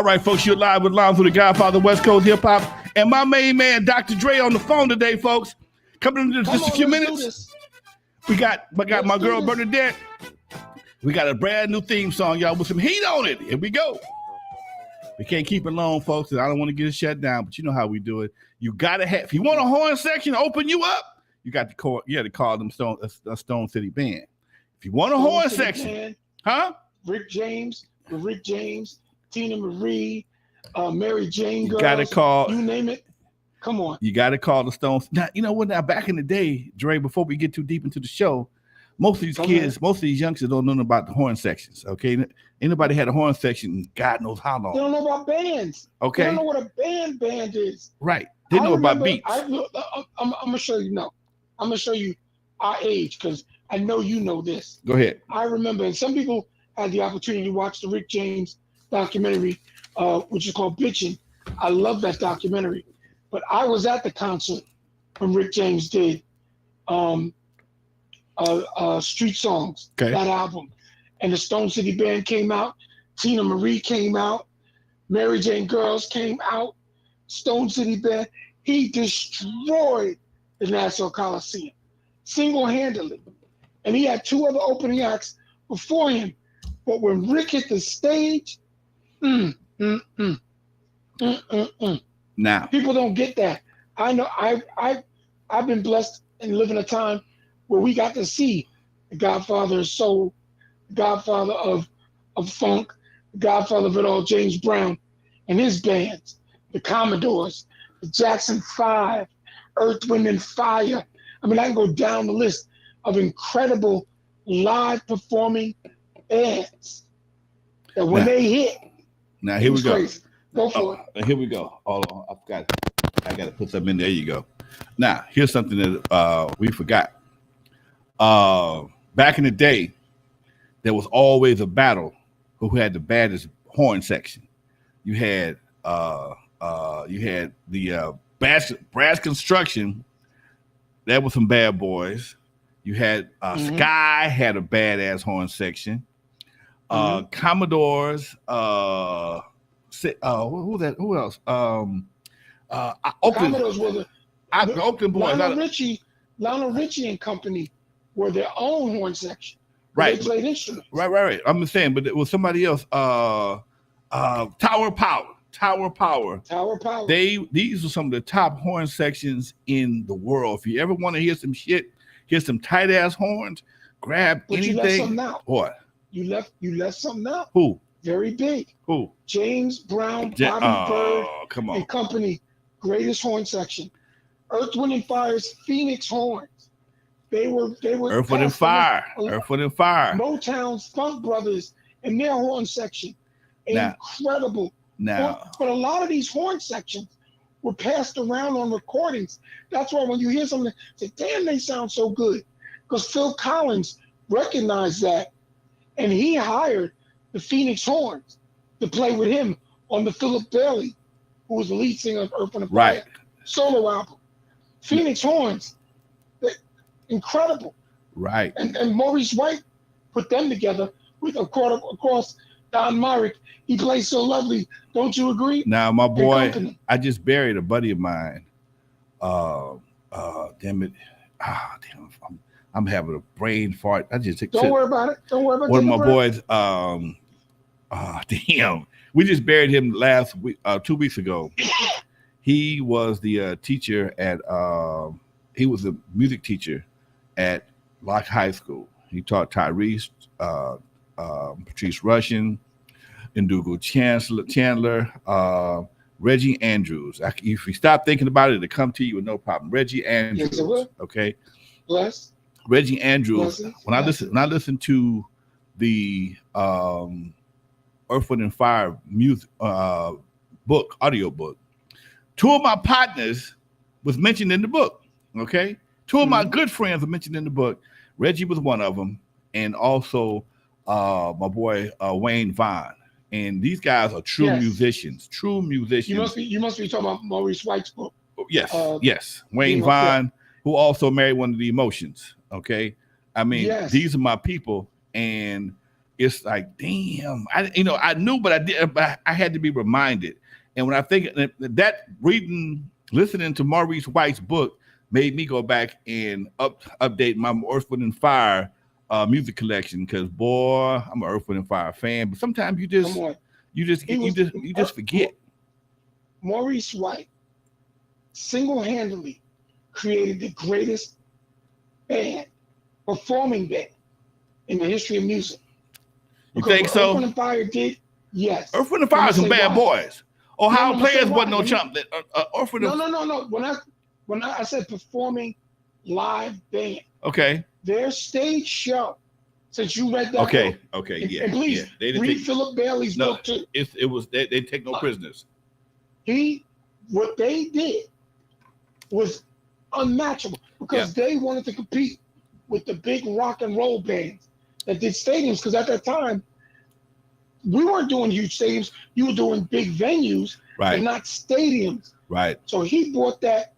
All right, folks, you're live with Lonzo, the Godfather of West Coast Hip Hop, and my main man, Dr. Dre, on the phone today, folks. Coming in just a few minutes. We got my girl Bernadette. We got a brand new theme song, y'all, with some heat on it. Here we go. We can't keep it long, folks, and I don't want to get it shut down, but you know how we do it. You gotta have. If you want a horn section to open you up, you got to call. You got to call them Stone City Band. If you want a horn section, band, huh? Rick James, Tina Marie, Mary Jane girls. You got to call. You name it. Come on. You got to call the Stones. Now, you know what? Now, back in the day, Dre, before we get too deep into the show, most of these kids, most of these youngsters don't know about the horn sections. Okay, anybody had a horn section? God knows how long. They don't know about bands. Okay, they don't know what a band is. Right. They know about beats. I'm gonna show you. No, I'm gonna show you our age because I know you know this. Go ahead. I remember, and some people had the opportunity to watch the Rick James documentary, which is called Bitchin'. I love that documentary. But I was at the concert when Rick James did Street Songs, that album. And the Stone City Band came out. Tina Marie came out. Mary Jane Girls came out. Stone City Band. He destroyed the Nassau Coliseum single-handedly. And he had 2 other opening acts before him. But when Rick hit the stage, Now people don't get that. I know I've been blessed and live in a time where we got to see the Godfather of Soul, the Godfather of Funk, the Godfather of it all, James Brown, and his bands, the Commodores, the Jackson 5, Earth, Wind, and Fire. I mean, I can go down the list of incredible live performing bands that when they hit, now here we go. Crazy. Go for it. Here we go. Hold on. I got to put something in there. You go. Now, here's something that we forgot. Back in the day, there was always a battle who had the baddest horn section. You had the Brass Construction. That was some bad boys. You had Sky had a badass horn section. Commodores. Who else? Oakland. Commodores were the Oakland boys. Lionel Richie and company were their own horn section. Right. They played instruments. Right. I'm just saying, but it was somebody else. Tower Power. These are some of the top horn sections in the world. If you ever want to hear some shit, hear some tight ass horns, grab anything. You left something out. What? You left something out. Who? Very big. Who? James Brown, Bobby Bird, and company. Greatest horn section. Earth, Wind, and Fire's Phoenix horns. They were Earth, Wind, and Fire. Motown's Funk Brothers and their horn section. Incredible. Now, but a lot of these horn sections were passed around on recordings. That's why when you hear something, say, damn, they sound so good. Because Phil Collins recognized that, and he hired the Phoenix Horns to play with him on the Philip Bailey, who was the lead singer of Earth, Wind, and Fire solo album. Phoenix Horns, incredible. Right. And Maurice White put them together with, of course, Don Myrick. He plays so lovely. Don't you agree? Now, my boy, I just buried a buddy of mine. Damn it. I'm having a brain fart. I just Don't worry about it. One of my boys, damn. We just buried him last week, 2 weeks ago. He was the teacher at he was a music teacher at Locke High School. He taught Tyrese, Patrice Rushen, N.W.A. Chandler, Reggie Andrews. If you stop thinking about it, it'll come to you with no problem. Reggie Andrews. Yes, it will. Okay. Bless. Reggie Andrews. When I listen to the Earth, Wind, and Fire music audio book, 2 of my partners was mentioned in the book. Okay, 2 of my good friends were mentioned in the book. Reggie was one of them, and also my boy Wayne Vaughn. And these guys are true musicians. True musicians. You must be talking about Maurice White's book. Yes. Wayne Vaughn, who also married one of the Emotions. Okay, I mean these are my people, and it's like, damn, I knew, but I had to be reminded. And when I think that listening to Maurice White's book made me go back and update my Earth, Wind, and Fire music collection, because boy, I'm an Earth, Wind, and Fire fan. But sometimes you just forget. Maurice White single-handedly created the greatest performing band in the history of music. You think so? Earth, Wind, and Fire did, yes. Earth, Wind, and Fire are some bad boys. Ohio Players wasn't no chump. No. When I said performing live band, okay, their stage show. Since you read that, okay, yeah, and please read Philip Bailey's book too. It was they take no prisoners. What they did was unmatchable, because they wanted to compete with the big rock and roll bands that did stadiums. Because at that time, we weren't doing huge stadiums. You were doing big venues, but not stadiums. Right. So he brought that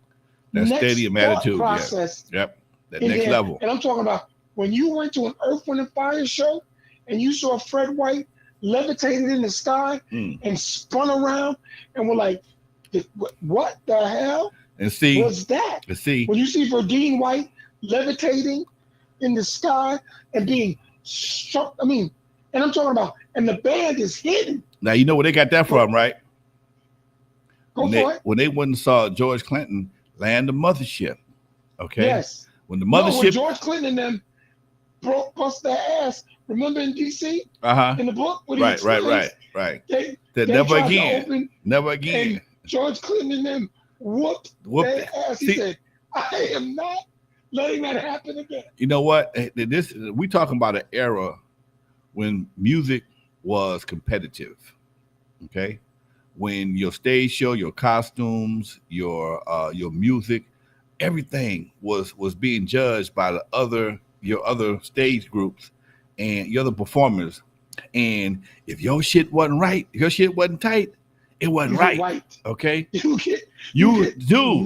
stadium attitude process. Yeah. Yep. That next level. And I'm talking about when you went to an Earth, Wind, and Fire show and you saw Fred White levitated in the sky and spun around and were like, what the hell was that? When you see Verdine White levitating in the sky and being struck, and I'm talking about, and the band is hidden. Now, you know where they got that from, right? Go for it. When they went and saw George Clinton land the mothership, okay? Yes. When the mothership... when George Clinton and them bust their ass, remember in D.C.? In the book? Right. They never again. Never again. And George Clinton and them whooped their ass. He said, I am not letting that happen again. You know what? We talking about an era when music was competitive, okay? When your stage show, your costumes, your music, everything was being judged by your other stage groups and your other performers. And if your shit wasn't right, your shit wasn't tight, it wasn't right. White. Okay? You get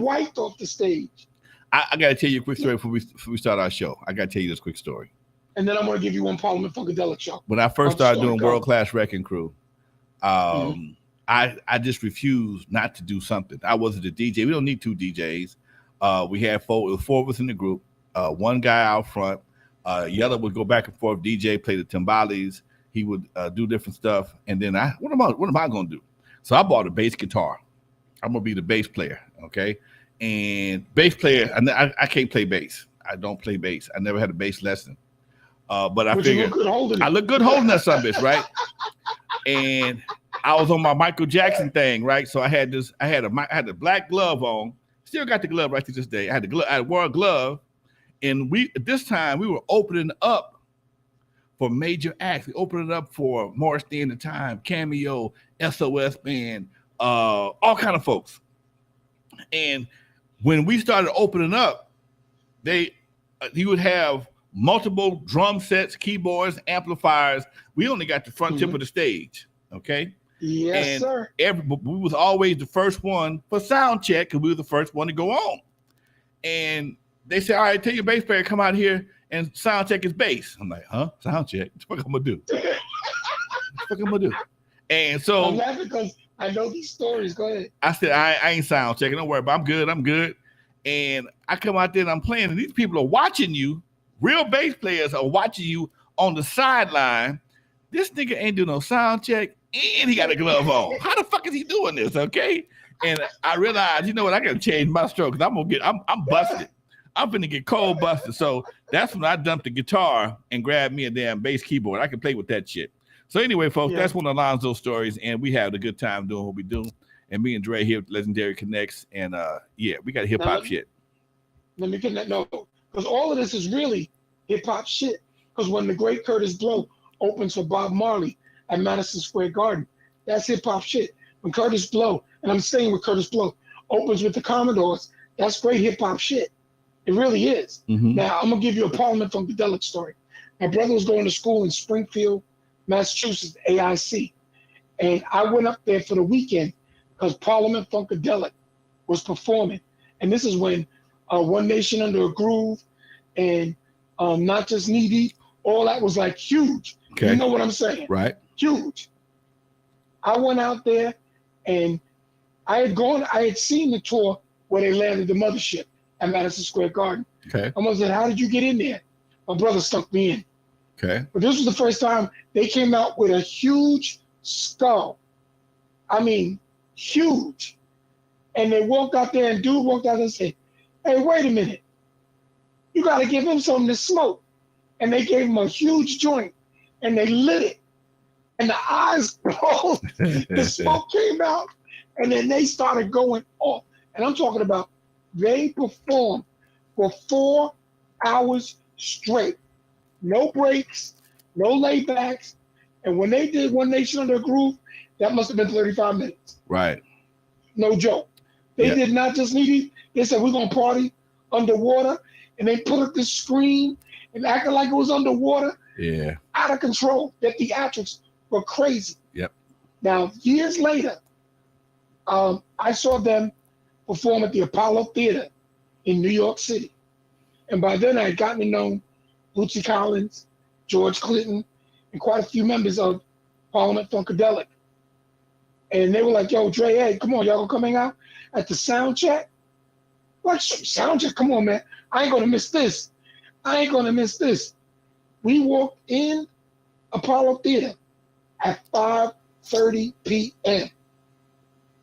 wiped off the stage. I got to tell you a quick story before we start our show. I got to tell you this quick story. And then I'm going to give you one Parliament Funkadelic show. When I first started doing World Class Wrecking Crew, I just refused not to do something. I wasn't a DJ. We don't need two DJs. We had four of us in the group. One guy out front. The other would go back and forth. DJ play the timbales. He would do different stuff. And then what am I going to do? So I bought a bass guitar. I'm going to be the bass player. Okay. And bass player, I can't play bass. I don't play bass. I never had a bass lesson. But I figured I look good holding that son bitch, right? And I was on my Michael Jackson thing, right? So I had the black glove on. Still got the glove right to this day. I wore a glove, and at this time we were opening up for major acts. We opened it up for Morris Day and the Time, Cameo, SOS Band, all kind of folks. And when we started opening up, you would have multiple drum sets, keyboards, amplifiers. We only got the front tip of the stage, okay? Yes, sir. We was always the first one for sound check because we were the first one to go on. And they said, all right, tell your bass player come out here and sound check his bass. I'm like, huh? Sound check? What the fuck I'm gonna do? And so I'm laughing because I know these stories. Go ahead. I said, I ain't sound checking. Don't worry about it. I'm good. And I come out there and I'm playing, and these people are watching you. Real bass players are watching you on the sideline. This nigga ain't doing no sound check, and he got a glove on. How the fuck is he doing this? Okay. And I realized, you know what? I gotta change my stroke because I'm busted. I'm finna get cold busted. So that's when I dumped the guitar and grabbed me a damn bass keyboard. I can play with that shit. So anyway, folks, that's one of Lonzo's stories, and we had a good time doing what we do. And me and Dre here with Legendary Connects, and we got hip hop shit. Let me get that because all of this is really hip hop shit. Because when the great Curtis Blow opens for Bob Marley at Madison Square Garden, that's hip hop shit. When Curtis Blow, and I'm staying with Curtis Blow, opens with the Commodores, that's great hip hop shit. It really is. Mm-hmm. Now I'm gonna give you a Parliament Funkadelic story. My brother was going to school in Springfield, Massachusetts, AIC, and I went up there for the weekend because Parliament Funkadelic was performing, and this is when One Nation Under a Groove and Not Just Knee Deep, all that was like huge. Okay. You know what I'm saying? Right. Huge. I went out there and I had seen the tour where they landed the mothership at Madison Square Garden. Okay. I said, how did you get in there? My brother stuck me in. Okay. But this was the first time they came out with a huge skull. I mean, huge. And they walked out there, and dude walked out and said, hey, wait a minute. You got to give him something to smoke. And they gave him a huge joint, and they lit it. And the eyes rolled. The smoke came out, and then they started going off. And I'm talking about they performed for 4 hours straight. No breaks, no laybacks. And when they did One Nation Under a Groove, that must have been 35 minutes. Right. No joke. They did not just need it. They said, we're going to party underwater. And they put up this screen and acted like it was underwater. Yeah. Out of control. The theatrics were crazy. Yep. Now, years later, I saw them perform at the Apollo Theater in New York City. And by then I had gotten to know Bootsy Collins, George Clinton, and quite a few members of Parliament Funkadelic. And they were like, yo, Dre, hey, come on, y'all gonna come hang out at the sound check? Like, sound check, come on, man. I ain't gonna miss this. I ain't gonna miss this. We walked in Apollo Theater at 5:30 p.m.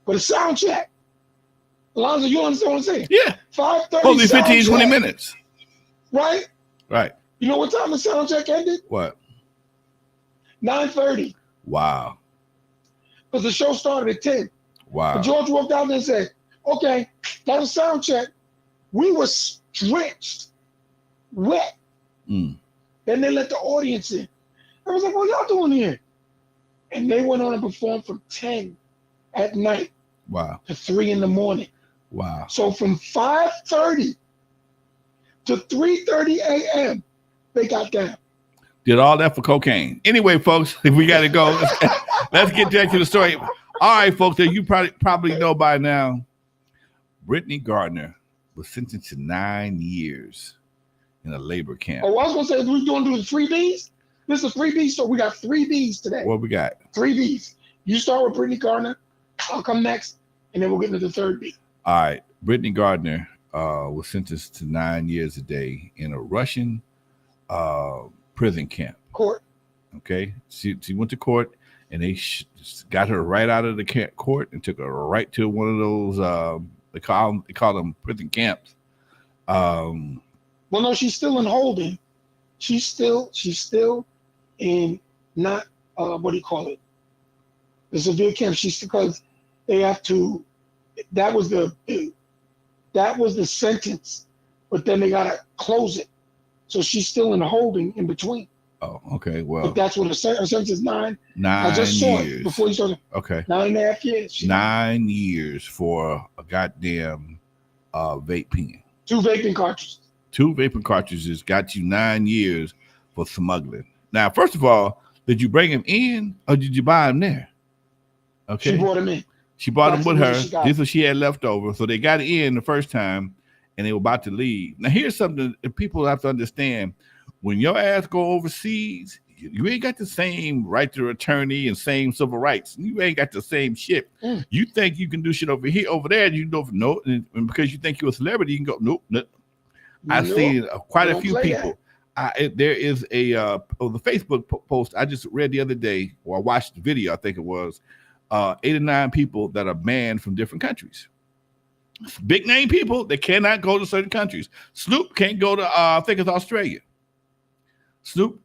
for the sound check. Lonzo, you understand what I'm saying? Yeah. 5:30. Only 15, 20 minutes. Right? Right. You know what time the sound check ended? What? 9:30. Wow. Because the show started at 10. Wow. But George walked out there and said, okay, that was sound check. We were drenched, wet. Mm. Then they let the audience in. I was like, what y'all doing here? And they went on and performed from 10 at night Wow. to 3 in the morning. Wow. So from 5:30 to 3:30 a.m., they got down. Did all that for cocaine. Anyway, folks, if we got to go, let's get back to the story. All right, folks, as you probably know by now, Britney Gardner was sentenced to 9 years in a labor camp. Oh, I was going to say, we're going to do the 3 Bs? This is 3 Bs, so we got 3 Bs today. What we got? 3 Bs. You start with Britney Gardner. I'll come next, and then we'll get into the 3rd B. All right. Britney Gardner was sentenced to 9 years a day in a Russian prison camp. Court. Okay. She went to court, and they got her right out of the court and took her right to one of those, they call them prison camps. Well, no, she's still in holding. She's still in not, what do you call it? The severe camp. She's because they have to, that was the sentence, but then they got to close it. So she's still in holding in between. Oh, okay. Well, but that's what her sentence is 9. 9 I just saw years. it before you started. Okay. 9.5 years. 9 years for a goddamn vape pen. 2 vaping cartridges. 2 vaping cartridges got you 9 years for smuggling. Now, first of all, did you bring him in or did you buy him there? Okay. She brought him in. She brought him with her. This is what she had left over. So they got in the first time and they were about to leave. Now, here's something that people have to understand. When your ass go overseas, you ain't got the same right to attorney and same civil rights. You ain't got the same shit. Mm. You think you can do shit over here, over there. You know, no, and because you think you're a celebrity, you can go, nope. I've seen quite a few people. There is the Facebook post I just read the other day, or I watched the video, I think it was, 8 or 9 people that are banned from different countries. Big name people that cannot go to certain countries. Snoop can't go to, I think it's Australia. Snoop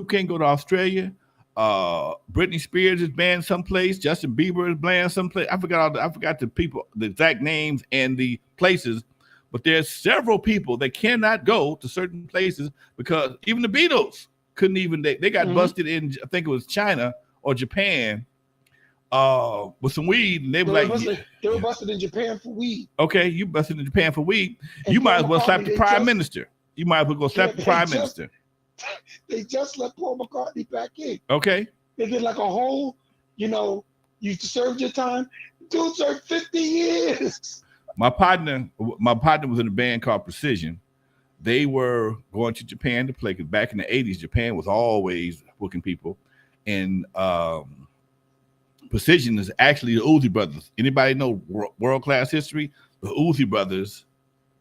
can't go to Australia. Britney Spears is banned someplace. Justin Bieber is banned someplace. I forgot the people, the exact names and the places. But there's several people that cannot go to certain places because even the Beatles couldn't even. They got busted in, I think it was China or Japan, with some weed. And they were busted in Japan for weed. Okay, you busted in Japan for weed. And you might as well slap the prime minister. You might as well go slap the prime minister. They just let Paul McCartney back in. Okay. They did like a whole, you served your time. Dude served 50 years. My partner was in a band called Precision. they were going to Japan to play because back in the 80s, Japan was always booking people. And Precision is actually the Uzi brothers. Anybody know world class history? The Uzi brothers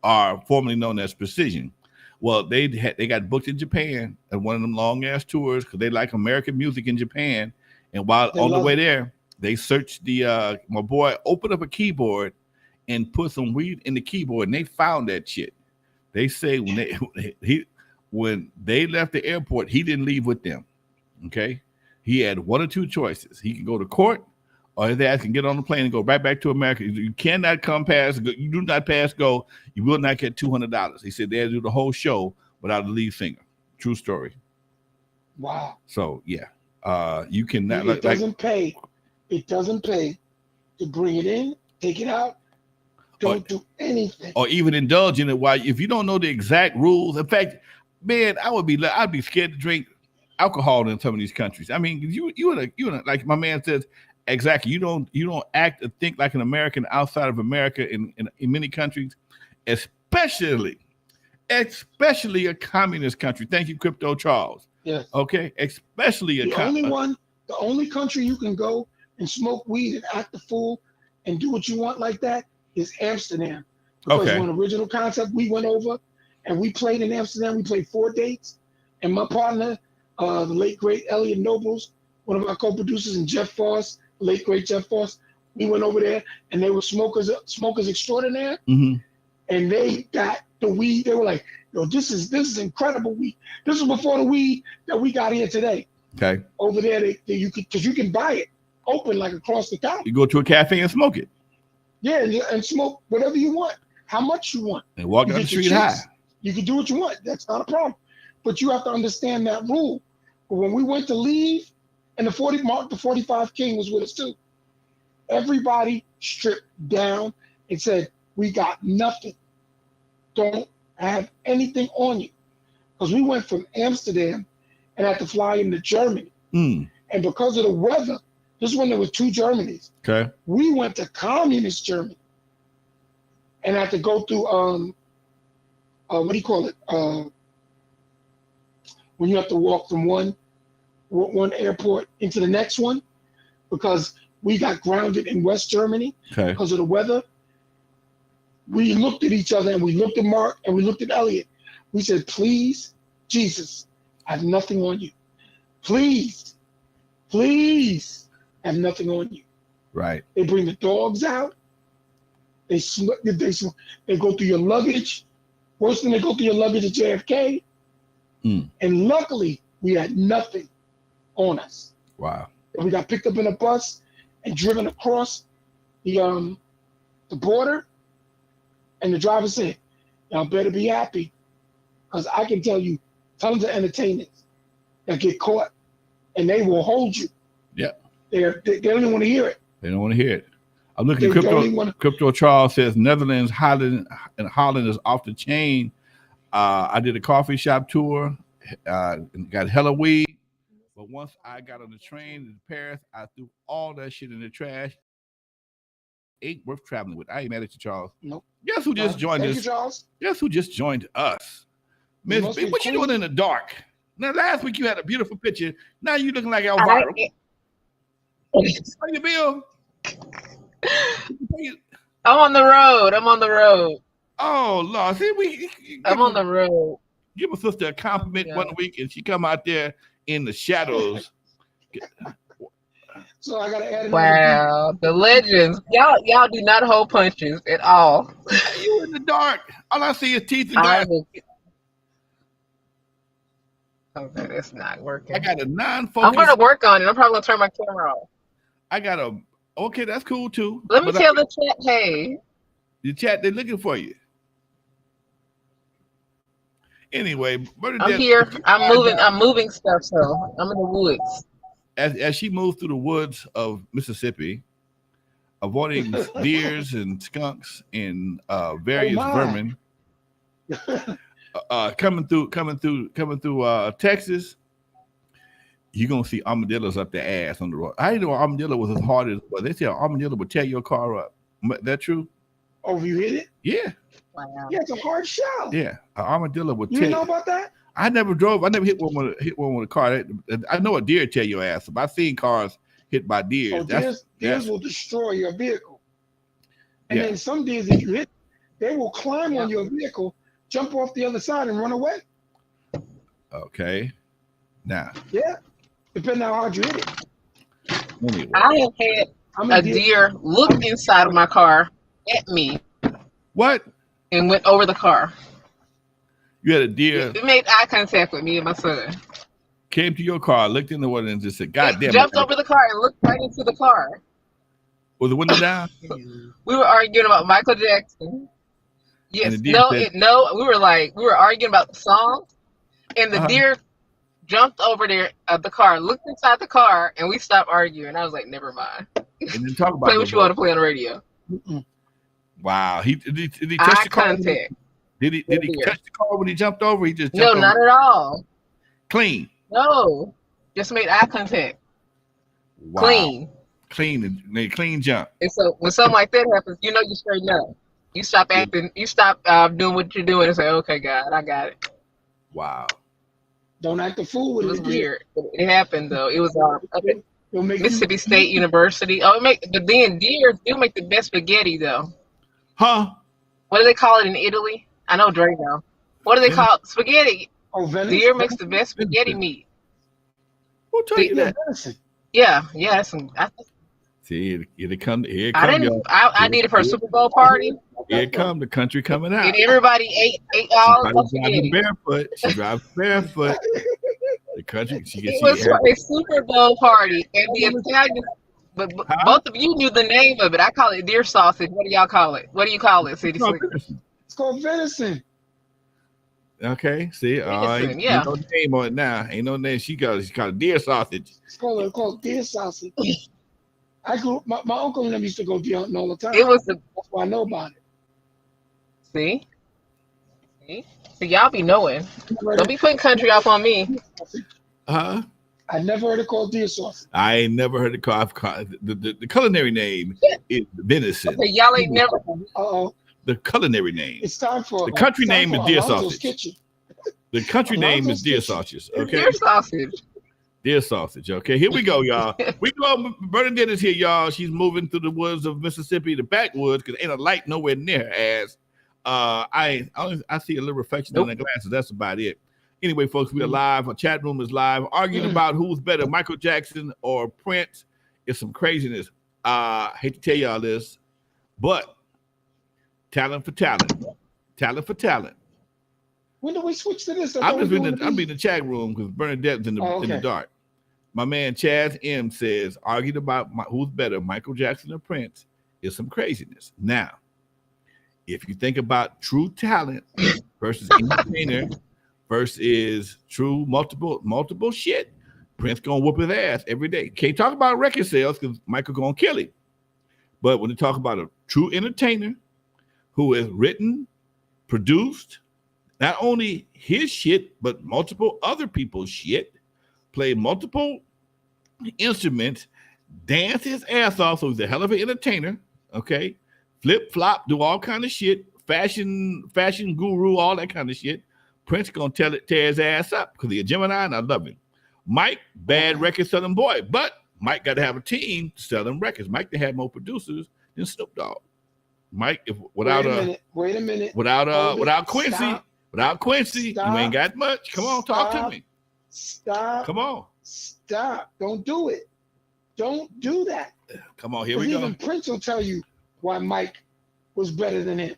are formerly known as Precision. Well, they got booked in Japan at one of them long ass tours because they like American music in Japan. And while on the way there, they searched my boy opened up a keyboard and put some weed in the keyboard, and they found that shit. They say when they left the airport, he didn't leave with them. Okay, he had one or two choices. He can go to court, or his ass can get on the plane and go right back to America. You cannot come past. You do not pass go. You will not get $200. He said they'll do the whole show without the lead singer. True story. Wow. So yeah, you cannot. It doesn't pay. It doesn't pay to bring it in, take it out. Don't do anything, or even indulge in it. Why? If you don't know the exact rules, in fact, man, I'd be scared to drink alcohol in some of these countries. I mean, you like my man says exactly. You don't act or think like an American outside of America in many countries, especially a communist country. Thank you, Crypto Charles. Yes. Okay, especially the only country you can go and smoke weed and act a fool and do what you want like that is Amsterdam. Because when original concept we went over and we played in Amsterdam, we played 4 dates, and my partner, the late great Elliot Nobles, one of our co-producers, and Jeff Foss, late great Jeff Foss, we went over there and they were smokers extraordinaire, and they got the weed. They were like, "Yo, this is incredible weed." This was before the weed that we got here today. Okay. Over there, you can buy it open like across the counter. You go to a cafe and smoke it. Yeah, and smoke whatever you want, how much you want. And walk down the street high. You can do what you want. That's not a problem. But you have to understand that rule. But when we went to leave, and the 45 King was with us too, everybody stripped down and said, "We got nothing. Don't have anything on you." Because we went from Amsterdam and had to fly into Germany. And because of the weather, this is when there were 2 Germanys. Okay. We went to communist Germany and had to go through what do you call it? When you have to walk from one airport into the next one, because we got grounded in West Germany because of the weather. We looked at each other and we looked at Mark and we looked at Elliot. We said, "Please, Jesus, I have nothing on you. Please, please, I have nothing on you." Right. They bring the dogs out. They go through your luggage. Worse than they go through your luggage at JFK. And luckily, we had nothing on us. Wow. And we got picked up in a bus and driven across the border. And the driver said, "Y'all better be happy, because I can tell you tons of entertainers that get caught, and they will hold you." Yeah. They don't even want to hear it. They don't want to hear it. I'm looking at Crypto Charles says Netherlands, Holland is off the chain. I did a coffee shop tour, got hella weed. But once I got on the train to Paris, I threw all that shit in the trash. Ain't worth traveling with. I ain't mad at you, Charles. Nope. Guess who just joined us? Thank you, Charles. Guess who just joined us? Miss B, what you doing in the dark? Now, last week you had a beautiful picture. Now you looking like Elvira. Pay the bill. I'm on the road. Oh Lord, see I'm on the road. Give a sister a compliment one week, and she come out there in the shadows. So I gotta add. Wow, the legends. Y'all do not hold punches at all. You in the dark. All I see is teeth and glass. Okay, that's not working. I got a non-focus. I'm gonna work on it. I'm probably gonna turn my camera off. I got a. Okay, that's cool too. Let me tell the chat, hey. The chat, they're looking for you. Anyway, I'm here. I'm moving stuff, so I'm in the woods. As she moves through the woods of Mississippi, avoiding deers and skunks and various vermin, coming through Texas, you're gonna see armadillos up their ass on the road. I didn't know armadillo was as hard as, but they say an armadillo would tear your car up. That true? Oh, you hit it? Yeah. Wow. Yeah, it's a hard shell. Yeah. An armadillo would You tell didn't know about that? I never hit one with a car. I know a deer tell your ass. I've seen cars hit by deer. Oh, deers will destroy your vehicle. And then some deers, if you hit, they will climb on your vehicle, jump off the other side, and run away. Okay. Now. Yeah. Depending on how hard you hit it. Anyway. I have had a deer look inside of my car at me. What? And went over the car. You had a deer. It made eye contact with me and my son. Came to your car, looked in the window, and just said, "God damn!" Jumped over the car and looked right into the car. Was the window down? We were arguing about Michael Jackson. Yes, we were arguing about the song, and the deer jumped over there the car, looked inside the car, and we stopped arguing. I was like, never mind. And then talk about play what you want to play on the radio. Wow, did he touch eye the car? contact. Did he touch the car when he jumped over? He just jumped over? Not at all. Clean. No, just made eye contact. Wow. Clean jump. And so when something like that happens, you straighten up. You stop acting. You stop doing what you're doing and say, "Okay, God, I got it." Wow. Don't act a fool with it. It was weird. It happened though. It was up at Mississippi State University. But then deer do make the best spaghetti though. Huh? What do they call it in Italy? I know Dre now. What do they call it? Spaghetti? Oh, venison. Deer makes the best spaghetti meat. Who told you that? Yeah. See, here come. I did it for a Super Bowl party. Here come the country coming out. And everybody ate all the spaghetti. She drives barefoot. The country. It was for a Super Bowl party, and the Italians. But both of you knew the name of it. I call it deer sausage. What do y'all call it? What do you call it, City Slicker? It's called venison. Okay, see, ain't no name on it now. Ain't no name. She called it deer sausage. It's called deer sausage. My uncle and them used to go deer hunting all the time. That's why I know about it. See, so y'all be knowing. Don't be putting country off on me. Huh? I never heard it called deer sausage. I ain't never heard it called. The culinary name is venison. Okay, y'all ain't never. The culinary name. It's time for the country name is deer sausage. Kitchen. The country name is deer sausage. Okay. Deer sausage. Deer sausage. Okay, here we go, y'all. We go. Bernadette is here, y'all. She's moving through the woods of Mississippi, the backwoods, because ain't a light nowhere near her ass. I see a little reflection in the glasses. That's about it. Anyway, folks, we are live. Our chat room is live. Arguing about who's better, Michael Jackson or Prince. It's some craziness. Hate to tell y'all this, but talent for talent. Talent for talent. When do we switch to this? I'm in the chat room because Bernadette's in the dark. My man Chaz M says, arguing about who's better, Michael Jackson or Prince, is some craziness. Now, if you think about true talent versus entertainer versus true multiple shit, Prince gonna whoop his ass every day. Can't talk about record sales because Michael gonna kill him. But when you talk about a true entertainer who has written, produced, not only his shit, but multiple other people's shit, play multiple instruments, dance his ass off, so he's a hell of an entertainer, okay? Flip, flop, do all kind of shit, fashion guru, all that kind of shit. Prince gonna tear his ass up because he's a Gemini and I love him. Mike, bad record selling boy, but Mike got to have a team to sell them records. Mike, they have more producers than Snoop Dogg. Mike, without Quincy. Stop. Without Quincy, you ain't got much. Come on, talk to me. Stop. Come on. Stop. Don't do it. Don't do that. Come on, here we go. Even Prince will tell you why Mike was better than him.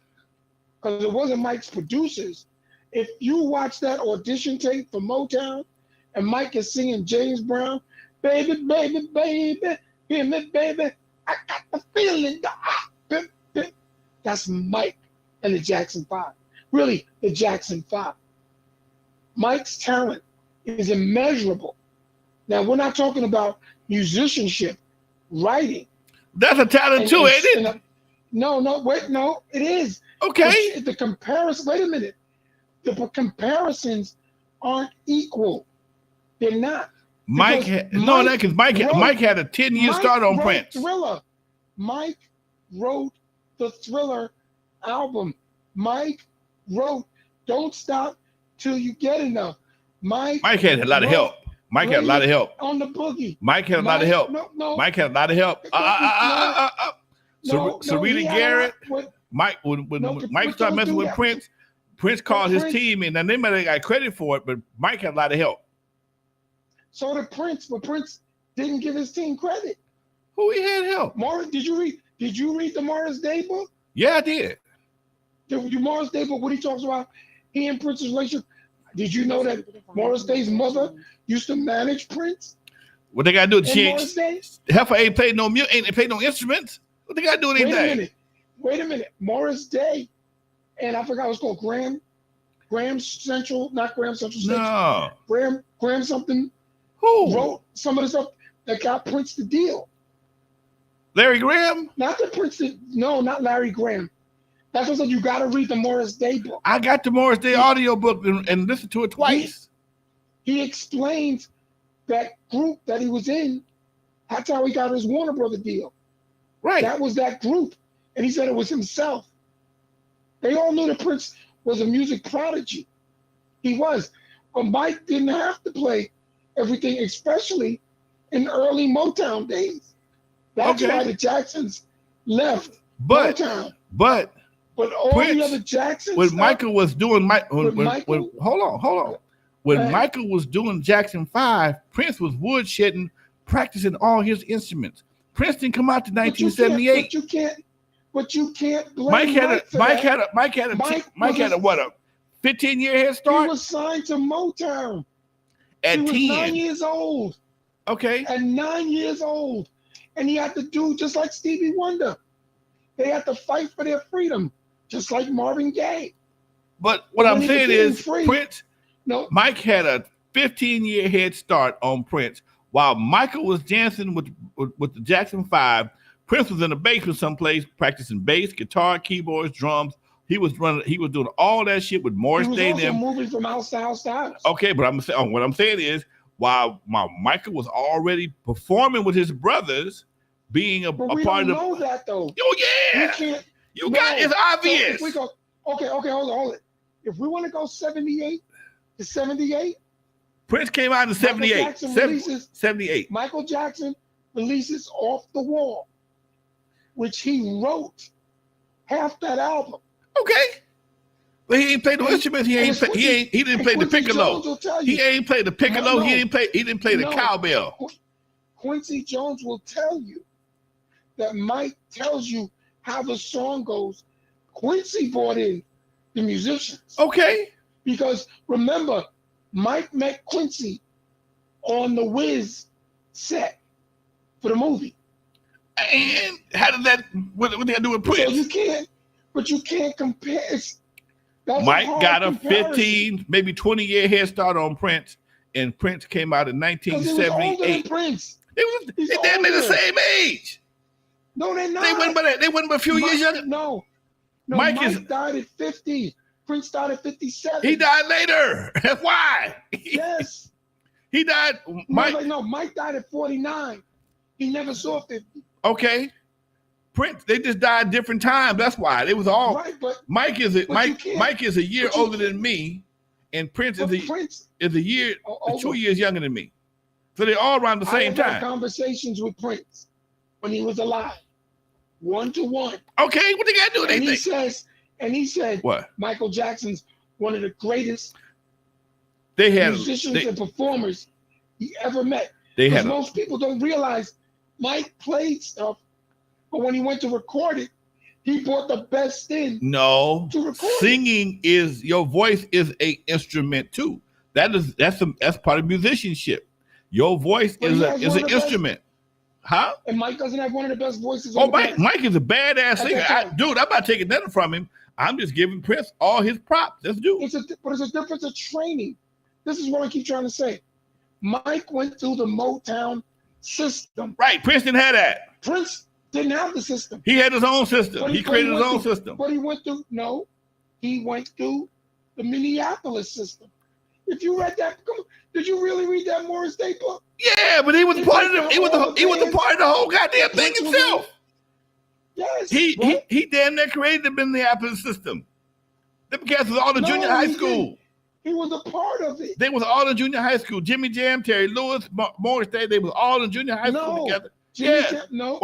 Because it wasn't Mike's producers. If you watch that audition tape for Motown and Mike is singing James Brown, baby, baby, baby, hear me, baby, I got the feeling. That's Mike and the Jackson 5. Really, the Jackson 5. Mike's talent is immeasurable. Now, we're not talking about musicianship, writing. That's a talent too, ain't it? No, it is. Okay. The comparison, wait a minute. The comparisons aren't equal. They're not. Mike had a 10-year start on Prince. Thriller. Mike wrote the Thriller album. Mike wrote "Don't Stop Till You Get Enough." Mike had a lot of help. Mike had a lot of help on the boogie. Mike had a lot of help. No. Mike had a lot of help. Serena Garrett. Mike, when Mike started messing with Prince, Prince called his team, and then they might have got credit for it, but Mike had a lot of help. So did Prince, but Prince didn't give his team credit. Who he had help? Morris, did you read the Morris Day book? Yeah, I did. The Morris Day book, what he talks about, he and Prince's relationship. Did you know that Morris Day's mother used to manage Prince? What they got to do? Morris Day? Heifer ain't played no instruments. What they got to do with anything? Wait a minute. Morris Day, and I forgot what it's called. Graham Central, not Graham Central Station. No. Graham something. Who wrote some of the stuff that got Prince the deal? Larry Graham? Not the Prince. No, not Larry Graham. That's what I said. You got to read the Morris Day book. I got the Morris Day audio book and listened to it twice. He explains that group that he was in. That's how he got his Warner Brother deal. Right. That was that group. And he said it was himself. They all knew that Prince was a music prodigy. He was. But Mike didn't have to play everything, especially in early Motown days. That's why the Jacksons left Motown. But all Prince, the other Jacksons. When Michael was doing hold on. When Right. Michael was doing Jackson 5, Prince was woodshedding, practicing all his instruments. Prince didn't come out to 1978. But you can't blame Mike had a what, a 15-year head start? He was signed to Motown. At he 10. was 9 years old. Okay. At 9 years old. And he had to do just like Stevie Wonder. They had to fight for their freedom, just like Marvin Gaye. But what I'm saying is, Mike had a 15-year head start on Prince. While Michael was dancing with the Jackson 5, Prince was in the basement someplace practicing bass, guitar, keyboards, drums. He was doing all that shit with Morris Day. He was also moving from house to house to house. Okay, but what I'm saying is, while Michael was already performing with his brothers, being a part of the. We don't know that though. Oh yeah, it's obvious. So if we go, okay, hold it. If we want to go 78 to 78, Prince came out in 78. 78. Michael Jackson releases "Off the Wall," which he wrote half that album. Okay. But he ain't played the instruments. He didn't play the piccolo. He ain't played the piccolo. He didn't play the cowbell. Quincy Jones will tell you that Mike tells you how the song goes. Quincy brought in the musicians. Okay. Because remember, Mike met Quincy on the Wiz set for the movie. And how did that? What did that do with Prince? So you can't compare. Mike got a 15, maybe 20-year head start on Prince, and Prince came out in 1978. Prince. They're the same age. No, they're not. They went but a few years younger. No, Mike died at 50. Prince died at 57. He died later. That's why. Yes. He died. Mike died at 49. He never saw 50. Okay. Prince, they just died different times. That's why. It was all right. But Mike is a year older than me, and Prince is a year, 2 years younger than me. So they're all around the same time. I had conversations with Prince when he was alive, 1-to-1. Okay, what they got to do with anything? And he said, what? Michael Jackson's one of the greatest musicians and performers he ever met. Most people don't realize Mike played stuff, but when he went to record it, he brought the best in. No, to record singing is your voice is an instrument too. That's part of musicianship. Your voice is an instrument. Huh? And Mike doesn't have one of the best voices. Mike is a badass singer. Dude, I'm not taking nothing from him. I'm just giving Prince all his props. Let's do it. But it's a difference of training. This is what I keep trying to say. Mike went through the Motown system. Right. Prince didn't have that. Prince didn't have the system. He had his own system. He created his own system. But he went through the Minneapolis system. If you read that, did you really read that Morris Day book? Yeah, but he was part of the whole goddamn thing himself. Yes. He damn near created the Minneapolis system. The cats was all the junior high school. He was a part of it. They was all in junior high school. Jimmy Jam, Terry Lewis, Morris Day, they was all in junior high school together. Jam, no,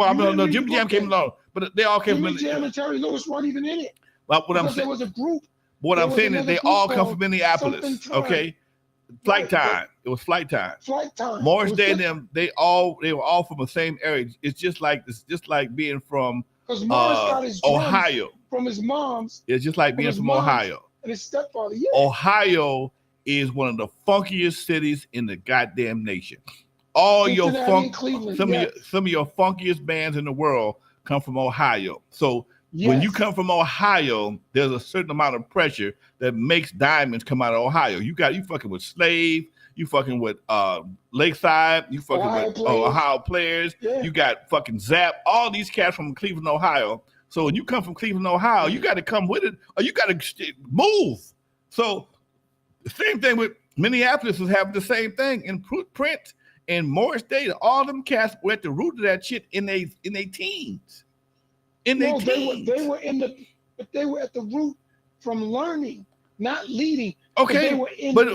Jimmy Jam came along, but they all came from Jimmy Jam and Terry Lewis weren't even in it. But what I'm saying, there was a group. What I'm saying is they all come from Minneapolis. Okay, Flight Time. It was Flight Time. Flight Time. Morris Day and them, they were all from the same area. It's just like being from got his Ohio. From his mom's. It's just like being from Ohio. And his stepfather. Yeah. Ohio is one of the funkiest cities in the goddamn nation. All your some of your funkiest bands in the world come from Ohio. So when you come from Ohio, there's a certain amount of pressure that makes diamonds come out of Ohio. You fucking with Slave, you fucking with Lakeside, you fucking with Ohio Players. Yeah. You got fucking Zap, all these cats from Cleveland, Ohio. So when you come from Cleveland, Ohio, you got to come with it, or you got to move. So the same thing with Minneapolis was having the same thing. And Prince and Morris Day, all them cats were at the root of that shit in their teens. They were at the root from learning, not leading. Okay, but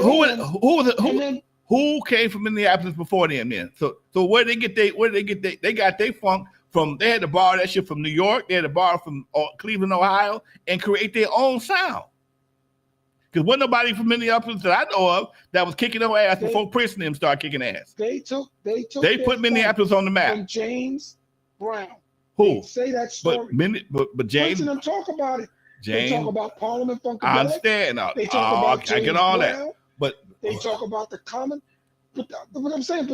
who came from Minneapolis before them then? So where they get they got their funk from? They had to borrow that shit from New York. They had to borrow from Cleveland, Ohio, and create their own sound. Because wasn't nobody from Minneapolis that I know of that was kicking their ass before Prince and them started kicking ass. They put Minneapolis on the map. From James Brown. Who? Say that story. But James. Listen, them talk about it. James. They talk about Parliament Funkadelic. I understand. They talk about James I get all Brown. that. But they talk about the Common. But what I'm saying,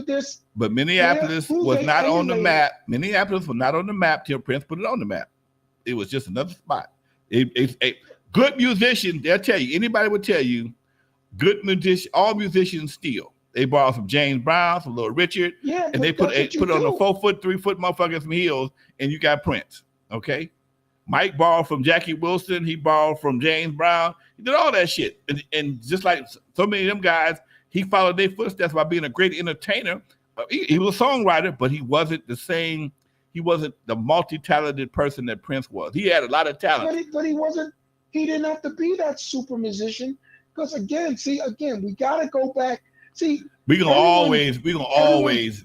but Minneapolis was not on the map. Minneapolis was not on the map till Prince put it on the map. It was just another spot. A good musician, they'll tell you. Anybody would tell you, good musician. All musicians steal. They borrowed from James Brown, from Little Richard, and they put it on the 4 foot, 3 foot motherfuckers from Hills, and you got Prince. Okay, Mike borrowed from Jackie Wilson. He borrowed from James Brown. He did all that shit, and just like so many of them guys, he followed their footsteps by being a great entertainer. He was a songwriter, but he wasn't the same. He wasn't the multi-talented person that Prince was. He had a lot of talent, but he wasn't. He didn't have to be that super musician because again, we got to go back. See, we're gonna always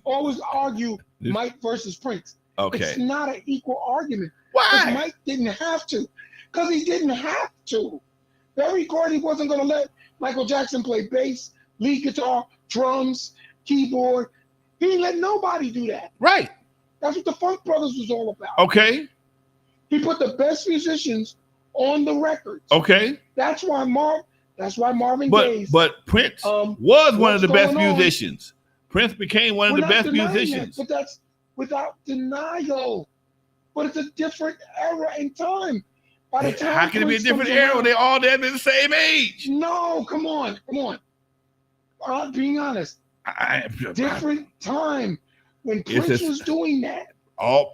argue Mike versus Prince. Okay, it's not an equal argument. Why? Mike didn't have to, because he didn't have to. Barry Gordy wasn't gonna let Michael Jackson play bass, lead guitar, drums, keyboard. He didn't let nobody do that. Right. That's what the Funk Brothers was all about. Okay. He put the best musicians on the records. Okay. That's why Marvin Gaye. But Prince was one of the best musicians. Prince became one of the best musicians. But that's without denial. But it's a different era in time. By the time how can it be a different era when they all there the same age? No, come on. I'm being honest. Different time when Prince was doing that.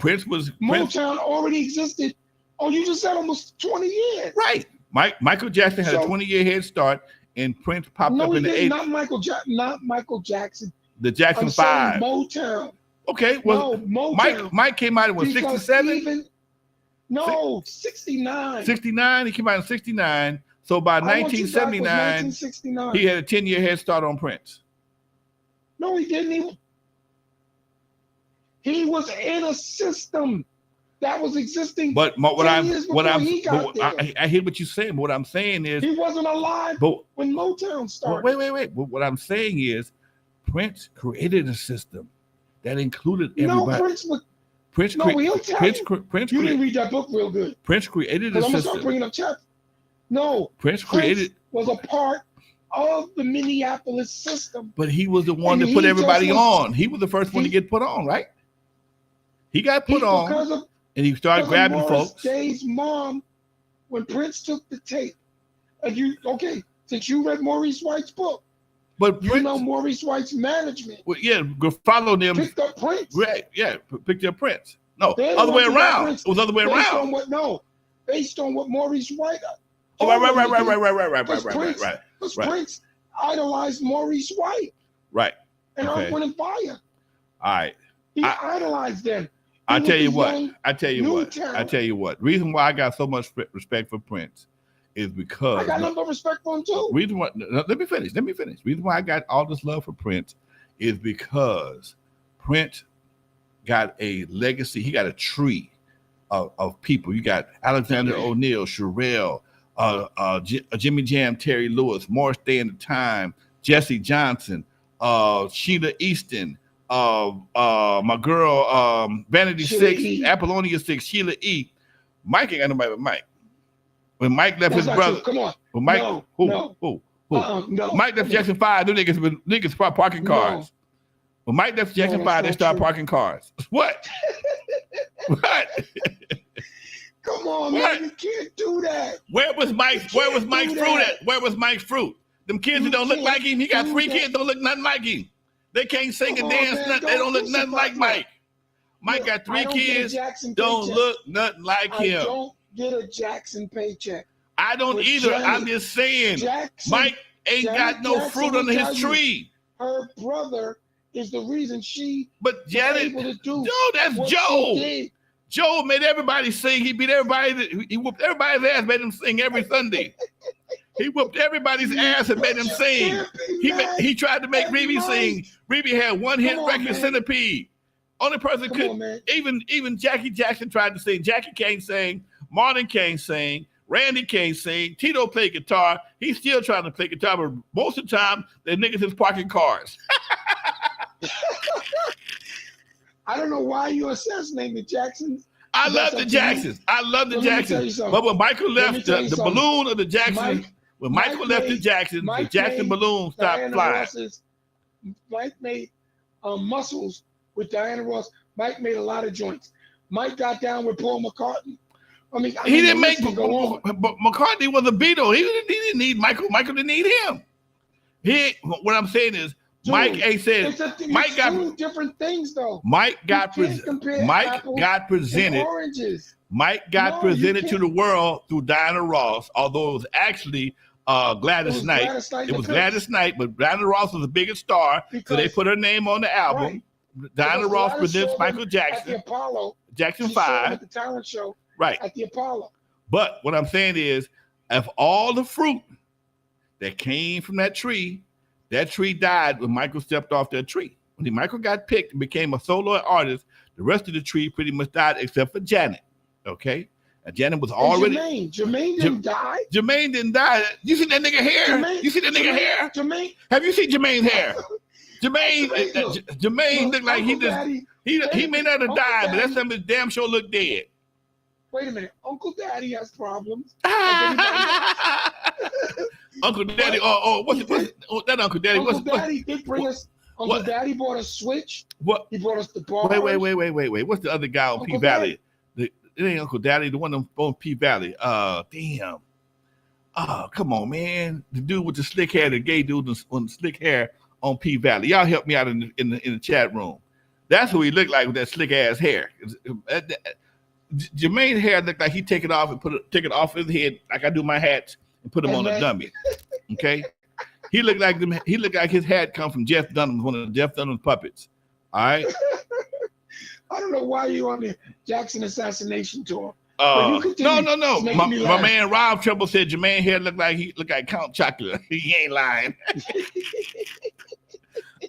Prince was Motown already existed. Oh, you just said almost 20 years. Right. Michael Jackson had a 20-year head start, and Prince popped up in the 80s. Not Michael Jackson. The Jackson 5. Motown. Okay. Well, Motown. Mike came out in 67? 69. 69. He came out in 69. So by 1979, he had a 10-year head start on Prince. No, he didn't. He was in a system that was existing. But I hear what you're saying. But what I'm saying is he wasn't alive when Motown started. Wait. But what I'm saying is Prince created a system that included everybody. Prince you didn't read that book real good. Prince created a system. I'm gonna start bringing up chapters. No, Prince was a part of the Minneapolis system. But he was the one that put everybody on. He was the first one to get put on, right? He got put on, and he started grabbing folks. Day's mom, when Prince took the tape, since you read Maurice White's book, but you know Maurice White's management. Well, yeah, follow them. Picked up Prince. Right, yeah, picked up Prince. No, other way around. It was other way around. Based on what Maurice White. Right. Because Prince idolized Maurice White. Right. And Earth, Wind and Fire. All right. He idolized them. I tell you what. Reason why I got so much respect for Prince is because I got nothing but respect for him too. Reason why, let me finish. Reason why I got all this love for Prince is because Prince got a legacy. He got a tree of people. You got Alexander O'Neal, Sherelle, Jimmy Jam, Terry Lewis, Morris Day and the Time, Jesse Johnson, Sheila Easton, my girl Vanity Six, Apollonia 6, Sheila E. Mike ain't got nobody but Mike. When Mike left his brother, come on. When Mike, no. Mike left Jackson 5, them niggas start parking cars. When Mike left Jackson 5, they start parking cars. What? What? Come on, man, you can't do that. Where was Mike's fruit at? Where was Mike's fruit? Them kids that don't look like him, he got 3 kids don't look nothing like him. They can't sing and dance, they don't look nothing like Mike. Mike got 3 kids, don't look nothing like him. I don't get a Jackson paycheck. I don't either. I'm just saying, Mike ain't got no fruit under his tree. Her brother is the reason she was able to do. No, that's Joe. Joe made everybody sing. He beat everybody. He whooped everybody's ass, made them sing every Sunday. He whooped everybody's ass and made them sing. He tried to make Rebe sing. Rebe had one hit record, Centipede. Only person could. Even Jackie Jackson tried to sing. Jackie can't sing. Martin can't sing. Randy can't sing. Tito played guitar. He's still trying to play guitar, but most of the time, the niggas is parking cars. I don't know why you assassinate the Jacksons. I love the Jacksons. But when Michael left the balloon of the Jacksons, when Michael left the Jacksons, the Jackson balloon stopped flying. Mike made Muscles with Diana Ross. Mike made a lot of joints. Mike got down with Paul McCartney. He didn't make, but McCartney was a Beatle. He didn't need Michael. Michael didn't need him. What I'm saying is, dude, Mike ain't said. Mike got two different things though. Mike got presented. Mike got presented to the world through Diana Ross, although it was actually Gladys Knight. It was Gladys Knight, but Diana Ross was the biggest star, so they put her name on the album. Right. Diana Ross presents Michael Jackson. At the Apollo. Jackson 5. At the talent show. Right. At the Apollo. But what I'm saying is, of all the fruit that came from that tree died when Michael stepped off that tree. When Michael got picked and became a solo artist, the rest of the tree pretty much died except for Janet. Okay? And Janet was already. Jermaine didn't die. Jermaine didn't die. You see that nigga hair? Hair? Jermaine. Have you seen Jermaine's hair? Jermaine looked like he may not have died, but that time his damn sure looked dead. Wait a minute, Uncle Daddy has problems. Uncle Daddy, what's that Uncle Daddy? Uncle Daddy did bring us. Uncle Daddy bought a Switch. What? He brought us the bar. Wait. What's the other guy on P Valley? It ain't Uncle Daddy, the one on P Valley. Damn. Oh, come on, man. The dude with the slick hair, the gay dude with the slick hair on P Valley. Y'all help me out in the chat room. That's who he looked like with that slick ass hair. Jermaine's hair looked like he take it off and take it off his head like I do my hats and put them on a dummy. Okay, he looked like his hat come from Jeff Dunham, one of Jeff Dunham's puppets. All right. I don't know why you on the Jackson assassination tour. No. My man Rob Trouble said Jermaine hair looked like Count Chocula. He ain't lying.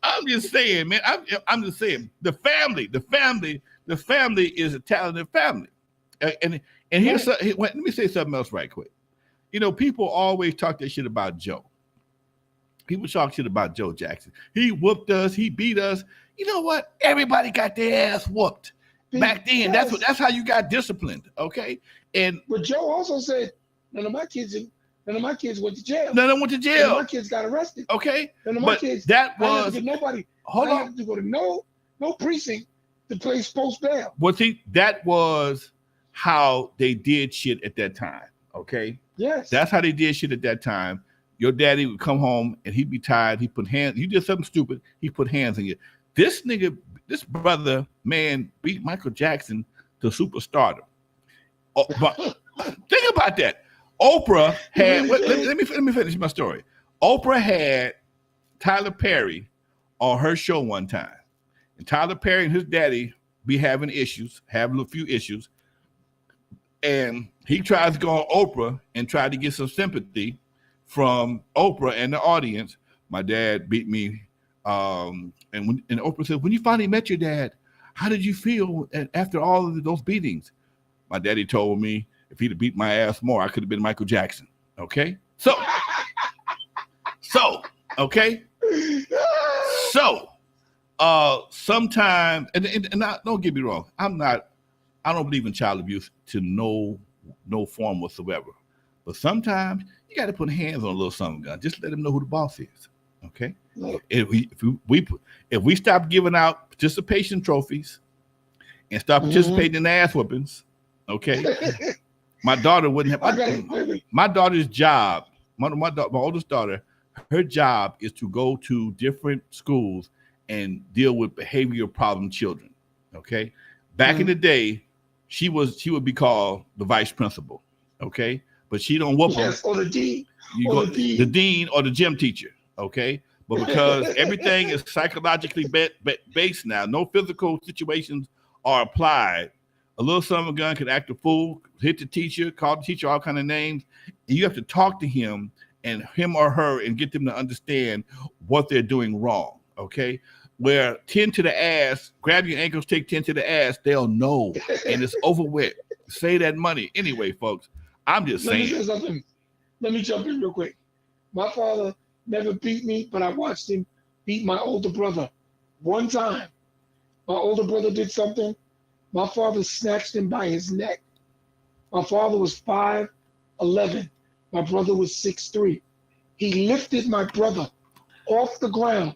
I'm just saying, man. I'm just saying the family is a talented family. And here's let me say something else right quick. You know, people always talk that shit about Joe. People talk shit about Joe Jackson. He whooped us. He beat us. You know what? Everybody got their ass whooped back then. That's how you got disciplined. Okay. But Joe also said none of my kids went to jail. None of them went to jail. None of my kids got arrested. Okay. None of my kids. That was nobody. Hold on. I had to go to no precinct to place post bail. Well, see, that was how they did shit at that time. Okay. Yes. That's how they did shit at that time. Your daddy would come home and he'd be tired. He put hands. You did something stupid. He put hands on you. This brother, man, beat Michael Jackson to superstardom. Oh, but think about that. Oprah had. Let me finish my story. Oprah had Tyler Perry on her show one time, and Tyler Perry and his daddy be having issues, having a few issues, and he tries to go on Oprah and try to get some sympathy from Oprah and the audience. My dad beat me, and Oprah said, "When you finally met your dad, how did you feel after all of those beatings?" My daddy told me if he'd have beat my ass more, I could have been Michael Jackson. Okay, so okay, so sometimes, and don't get me wrong, I don't believe in child abuse to no form whatsoever. But sometimes you got to put hands on a little something, gun. Just let them know who the boss is. Okay. If we stop giving out participation trophies and stop participating in ass whoopings, okay, my daughter wouldn't have. My daughter's job, my oldest daughter, her job is to go to different schools and deal with behavioral problem children. Okay. Back in the day, she would be called the vice principal. Okay. But she don't whoop them. Or the dean. The dean or the gym teacher. Okay. But because everything is psychologically based now, no physical situations are applied. A little son of a gun could act a fool, hit the teacher, call the teacher all kind of names. And you have to talk to him or her and get them to understand what they're doing wrong. Okay. Where 10 to the ass, grab your ankles, take 10 to the ass, they'll know. And it's over with. Say that money. Anyway, folks, I'm just saying. Let me say something. Let me jump in real quick. My father never beat me, but I watched him beat my older brother. One time, my older brother did something. My father snatched him by his neck. My father was 5'11". My brother was 6'3". He lifted my brother off the ground,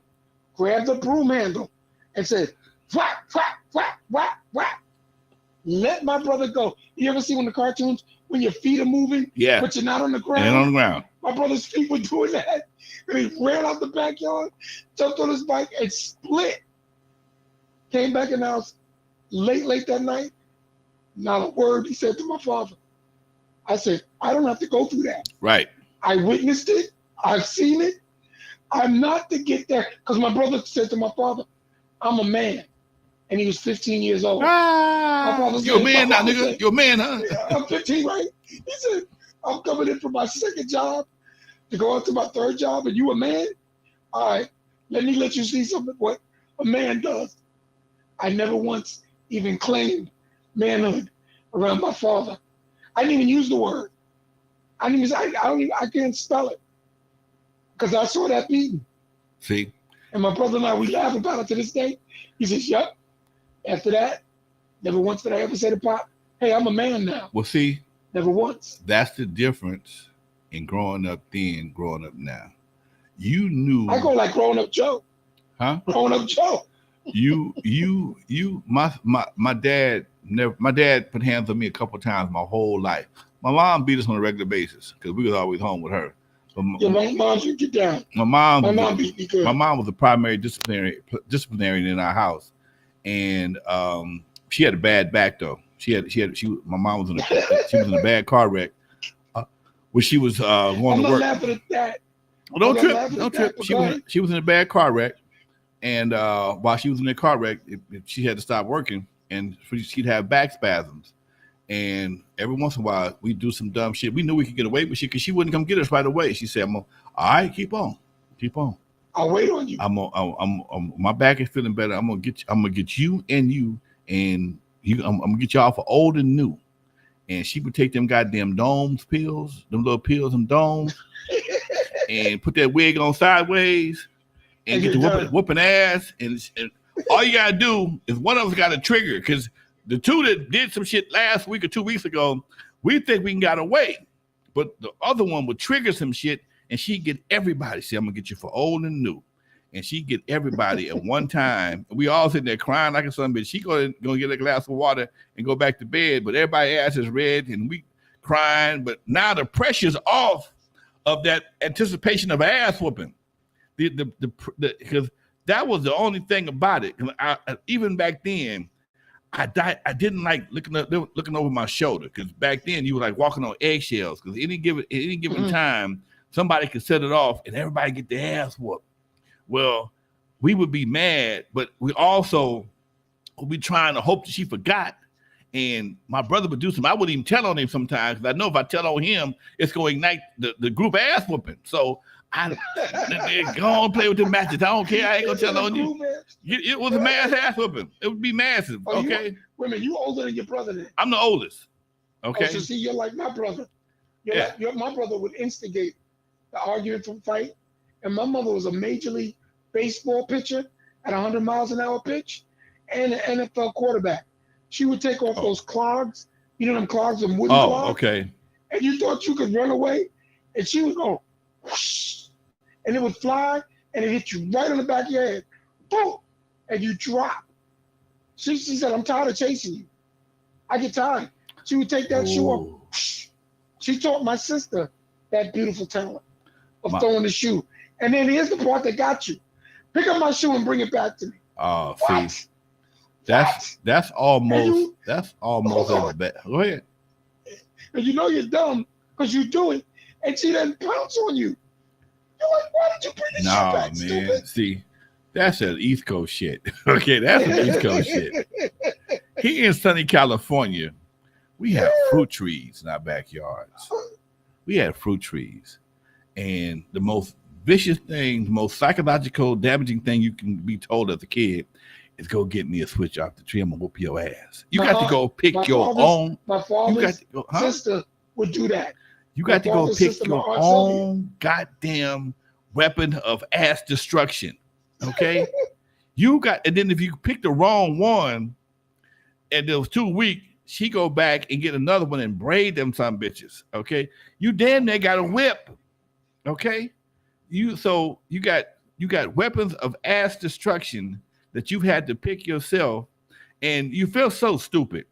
grabbed the broom handle, and said, whack, whack, whack, whack, whack. Let my brother go. You ever see when the cartoons, when your feet are moving, but you're not on the ground? And on the ground. My brother's feet were doing that. And he ran out the backyard, jumped on his bike, and split. Came back in the house late that night. Not a word he said to my father. I said, I don't have to go through that. Right. I witnessed it. I've seen it. I'm not to get there. Because my brother said to my father, I'm a man. And he was 15 years old. You're a man now, nigga. You're a man, huh? I'm 15, right? He said, I'm coming in for my second job to go on to my third job, and you a man? All right, let me let you see something what a man does. I never once even claimed manhood around my father. I didn't even use the word. I can't spell it because I saw that beating. See? And my brother and I, we laugh about it to this day. He says, yep. After that, never once did I ever say to Pop, hey, I'm a man now. Well, see. Never once. That's the difference in growing up then, growing up now. You knew. I go like growing up Joe. Huh? Growing up Joe. My dad put hands on me a couple times my whole life. My mom beat us on a regular basis because we was always home with her. Your mom should get down. My mom beat me good. My mom was the primary disciplinarian in our house, and she had a bad back though. My mom was in a bad car wreck, where she was going to work. I'm not laughing at that. Well, don't trip. She was in a bad car wreck, and while she was in the car wreck, she had to stop working, and she'd have back spasms. And every once in a while, we'd do some dumb shit. We knew we could get away with shit because she wouldn't come get us right away. She said, all right, keep on. I'll wait on you. My back is feeling better. I'm gonna get you, and I'm gonna get y'all for old and new. And she would take them goddamn domes pills, them little pills and domes, and put that wig on sideways, and get to whooping ass. And all you gotta do is one of us got a trigger because the two that did some shit last week or 2 weeks ago, we think we got away. But the other one would trigger some shit, and she'd get everybody. See, I'm going to get you for old and new. And she'd get everybody at one time. We all sitting there crying like a son, bitch. She going to get a glass of water and go back to bed. But everybody's ass is red, and we crying. But now the pressure's off of that anticipation of ass whooping. Because that was the only thing about it. Even back then, I didn't like looking over my shoulder because back then you were like walking on eggshells because any given time somebody could set it off and everybody get their ass whooped. Well, we would be mad, but we also we trying to hope that she forgot. And my brother would do something. I wouldn't even tell on him sometimes because I know if I tell on him, it's going to ignite the group ass whooping. So I go on play with the matches. I don't care. I ain't gonna tell on you. It was a mass ass whooping. It would be massive. Okay. Wait a minute, you older than your brother then? I'm the oldest. Okay. So see, you're like my brother. My brother would instigate the argument from fight. And my mother was a major league baseball pitcher at 100 miles an hour pitch and an NFL quarterback. She would take off those clogs, them clogs, them wooden clogs. Okay. And you thought you could run away, and she would go, whoosh, and it would fly, and it hit you right on the back of your head, boom, and you drop. She said, I'm tired of chasing you. I get tired. She would take that shoe off. Whoosh. She taught my sister that beautiful talent of throwing the shoe. And then here's the part that got you. Pick up my shoe and bring it back to me. Oh, see. That's almost a bet. Go ahead. And you're dumb because you do it, and she doesn't pounce on you. You're like, why did you bring this shit back, man? Stupid? See, that's an East Coast shit. Okay, that's an East Coast shit. Here in sunny California, we have fruit trees in our backyards. We had fruit trees, and the most vicious thing, the most psychological, damaging thing you can be told as a kid is go get me a switch off the tree. I'm gonna whoop your ass. You got to go pick your own. My father's sister would do that. You got to go pick your own goddamn weapon of ass destruction. Okay? And then if you pick the wrong one and it was too weak, she go back and get another one and braid them some bitches. Okay? You damn near got a whip. Okay? You got weapons of ass destruction that you had to pick yourself, and you feel so stupid.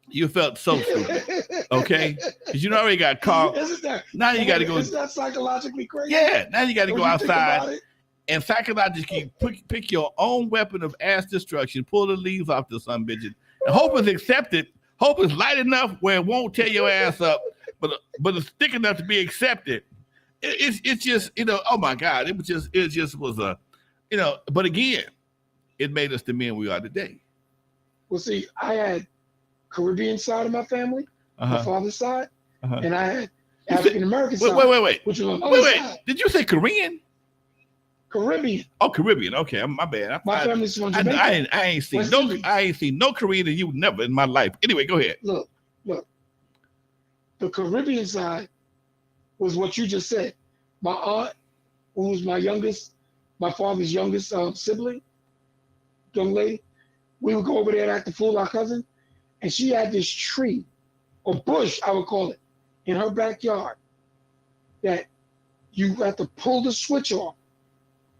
You felt so stupid, okay? Because you already got caught. Now you got to go. Isn't that psychologically crazy? Yeah, now you got to go outside and psychologically pick your own weapon of ass destruction, pull the leaves off the son bitches, and hope is accepted. Hope is light enough where it won't tear your ass up, but it's thick enough to be accepted. It's just, oh my God, it just was a, but again, it made us the men we are today. Well, see, I had Caribbean side of my family, my father's side, and I had African American side. Wait. Which was on the other side. Did you say Korean? Caribbean. Oh, Caribbean. Okay, my bad. My family's from Jamaica. I ain't seen no Korean in you never in my life. Anyway, go ahead. Look. The Caribbean side was what you just said. My aunt, who was my father's youngest sibling, young lady, we would go over there and act the fool, our cousin, and she had this tree, or bush, I would call it, in her backyard that you had to pull the switch off,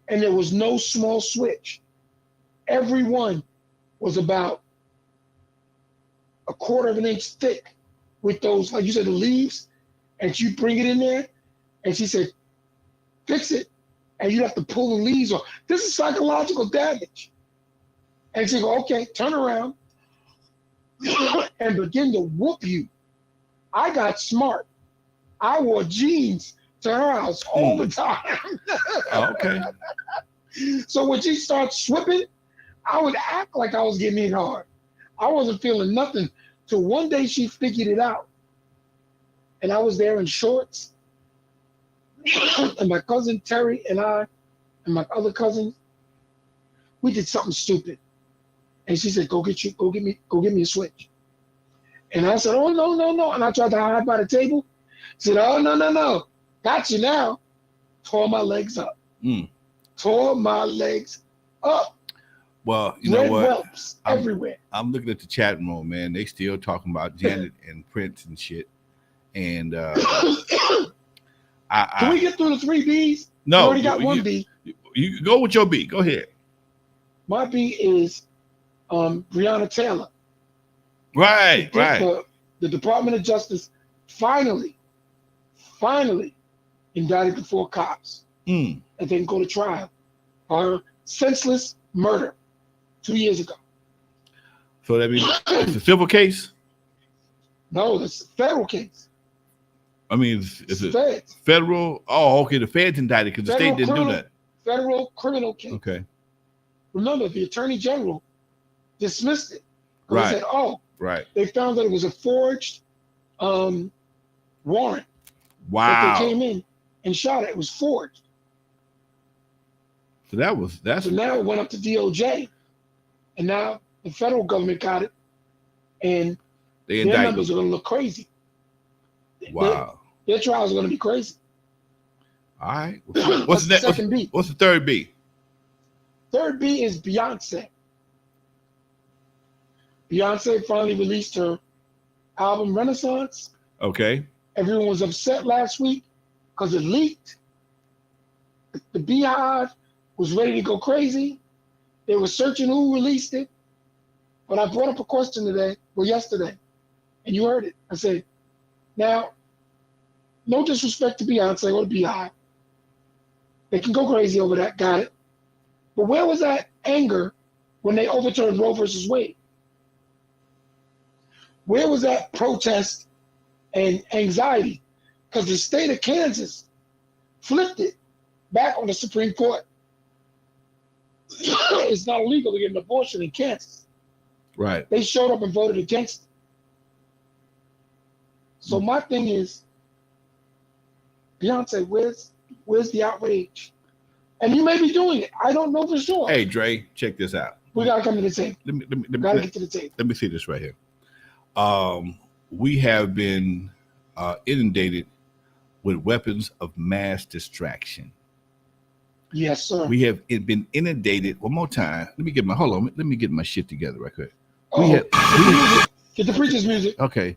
and there was no small switch. Every one was about a quarter of an inch thick with those, like you said, the leaves, and you bring it in there, and she said, fix it, and you have to pull the leaves off. This is psychological damage. And she go, okay, turn around and begin to whoop you. I got smart. I wore jeans to her house all the time. Okay. So when she starts whipping, I would act like I was getting hit hard. I wasn't feeling nothing till one day she figured it out. And I was there in shorts. And my cousin Terry and I and my other cousins, we did something stupid. And she said, go get me a switch. And I said, oh, no. And I tried to hide by the table. She said, oh, no. Got you now. Tore my legs up. Tore my legs up. Well, you know what? Whelps everywhere. I'm looking at the chat room, man. They still talking about Janet and Prince and shit. And can we get through the 3 Bs? No. We already got one B. You go with your B. Go ahead. My B is Breonna Taylor. Right. The Department of Justice finally indicted the 4 cops and then go to trial for her senseless murder 2 years ago. So that means it's a civil case? No, it's a federal case. I mean, it's a feds. Federal. Oh, okay. The feds indicted because the state didn't do that. Federal criminal case. Okay. Remember, the Attorney General dismissed it. Right. They said, oh, right. They found that it was a forged warrant. Wow. That they came in and shot it. It was forged. So that's. So now it went up to DOJ, and now the federal government got it, and their numbers are going to look crazy. Wow. Their trials are going to be crazy. All right. What's the second B? What's the third B? Third B is Beyonce. Beyonce finally released her album Renaissance. Okay. Everyone was upset last week because it leaked. The Beehive was ready to go crazy. They were searching who released it. But I brought up a question yesterday, and you heard it. I said, now, no disrespect to Beyonce or the Beehive. They can go crazy over that, got it. But where was that anger when they overturned Roe versus Wade? Where was that protest and anxiety? Because the state of Kansas flipped it back on the Supreme Court. It's not illegal to get an abortion in Kansas. Right. They showed up and voted against it. So my thing is, Beyonce, where's the outrage? And you may be doing it. I don't know for sure. Hey, Dre, check this out. We gotta come to the table. Gotta get to the table. Let me see this right here. We have been inundated with weapons of mass distraction. Yes, sir. We have been inundated. One more time. Let me get my shit together right quick. Get the preacher's music. Okay.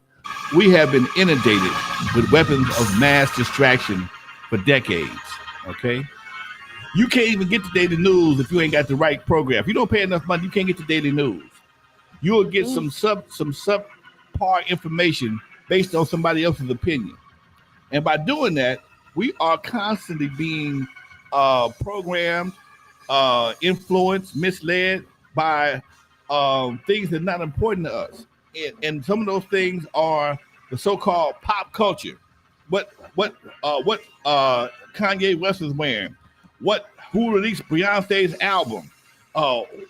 We have been inundated with weapons of mass distraction for decades. Okay. You can't even get the daily news if you ain't got the right program. If you don't pay enough money, you can't get the daily news. You'll get some subpar information based on somebody else's opinion. And by doing that, we are constantly being programmed, influenced, misled by things that are not important to us. And some of those things are the so-called pop culture. What Kanye West is wearing, who released Beyonce's album,